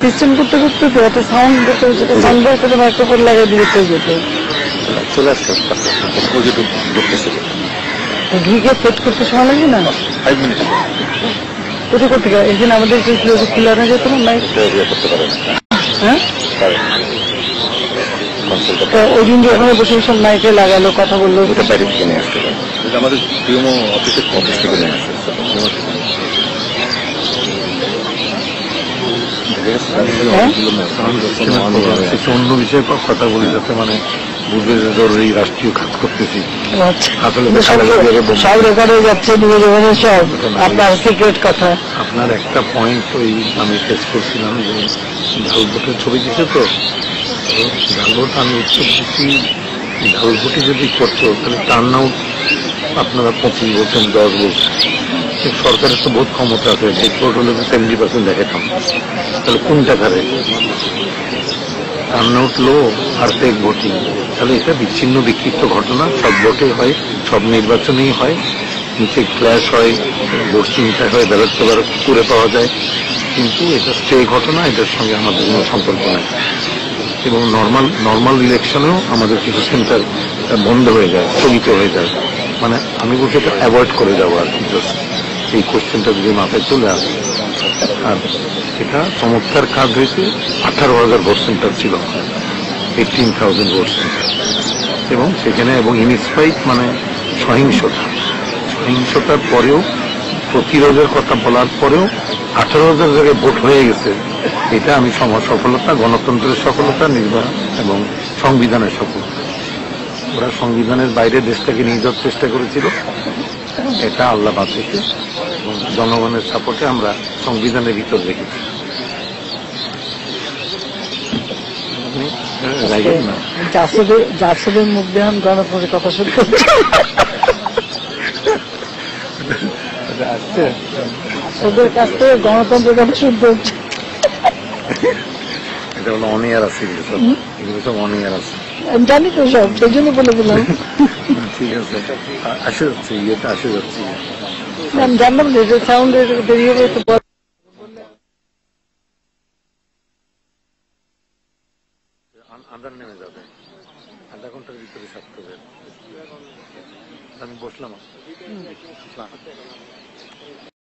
System করতে করতে তো একটা সাউন্ড করতে হচ্ছে, সাউন্ড বার করে মাইক্রোফোন লাগিয়ে দিয়ে যেত। চলে আসছে ঢুকতেছিল। ঘিকে সেট করতে সময় লাগে না? 5 মিনিট কোথায় করতে গেলে একদিন আমাদের খোলা না যেত না মাইক করতে পারে না। হ্যাঁ, ওই দিন যে ওখানে বসে বসে মাইকে লাগালো, কথা বললো, ওটা বাইরে থেকে নিয়ে আসতে পারে। আমাদের পিএমও অফিস থেকে নিয়ে আসে। অন্য বিষয়ে কথা বলি যাতে মানে বুঝবে যে জরুরি রাষ্ট্রীয় কাজ করতেছি। আসলে সব রেকর্ড হয়ে যাচ্ছে, সব আপনার সিক্রেট কথা। আপনার একটা পয়েন্ট ওই আমি টেস্ট করছিলাম যে ঝালভোটের ছবি দিচ্ছে তো ঝালভোট আমি বেশি ঝালভোটে যদি করতো তাহলে টার্ন আউট আপনারা 25 বলছেন 10 বলছেন। সরকারের তো বহুত ক্ষমতা আছে, ভোট হলে 70% দেখাতাম, তাহলে কোনটা কারে টার্ন আউট লো আর ফেক ভোটিং? তাহলে এটা বিচ্ছিন্ন বিক্ষিপ্ত ঘটনা, সব ভোটে হয়, সব নির্বাচনেই হয়, নিচে ক্ল্যাশ হয়, ভোট চিন্তা হয়, ব্যালট পেপার করে পাওয়া যায়, কিন্তু এটা স্টে ঘটনা, এটার সঙ্গে আমাদের কোনো সম্পর্ক নেই। এবং নর্মাল ইলেকশনেও আমাদের কিছু সেন্টার বন্ধ হয়ে যায়, স্থগিত হয়ে যায়। মানে আমি বলছি এটা অ্যাভয়েড করে যাবো আর কি, জাস্ট এই কোশ্চেনটা যদি মাথায় চলে আসে। আর এটা চমৎকার কাজ হয়েছে, 18,000 ভোট সেন্টার ছিল, 18,000 ভোট সেন্টার, এবং সেখানে এবং ইনস্পাইট মানে সহিংসতার পরেও, প্রতিরোধের কথা বলার পরেও 18,000 জায়গায় ভোট হয়ে গেছে। এটা আমি সফলতা, গণতন্ত্রের সফলতা, নির্বাচন এবং সংবিধানের সফলতা। ওরা সংবিধানের বাইরে দেশটাকে নিয়ে যাওয়ার চেষ্টা করেছিল, এটা আল্লাহ বাঁচিয়েছে এবং জনগণের সাপোর্টে আমরা সংবিধানের ভিতর রেখেছি। জাসদের মুখ দিয়ে গণতন্ত্রের কথা শুনতে ওদের কাছ থেকে গণতন্ত্রের কথা শুনতে হচ্ছে। এটা হলো অনিয়ার আছে, এগুলো সব অনিয়ার আছে, আমি জানি তো সব, সেই জন্য বলে দিলাম। ঠিক আছে, আসে যাচ্ছে, ইয়েটা আসে যাচ্ছে, আমি জানলাম যে সাউন্ড বেরিয়ে গেছে। আন্দার নেমে যাবে, আধা ঘন্টার ভিতরে সারতে হবে। আমি বসলাম।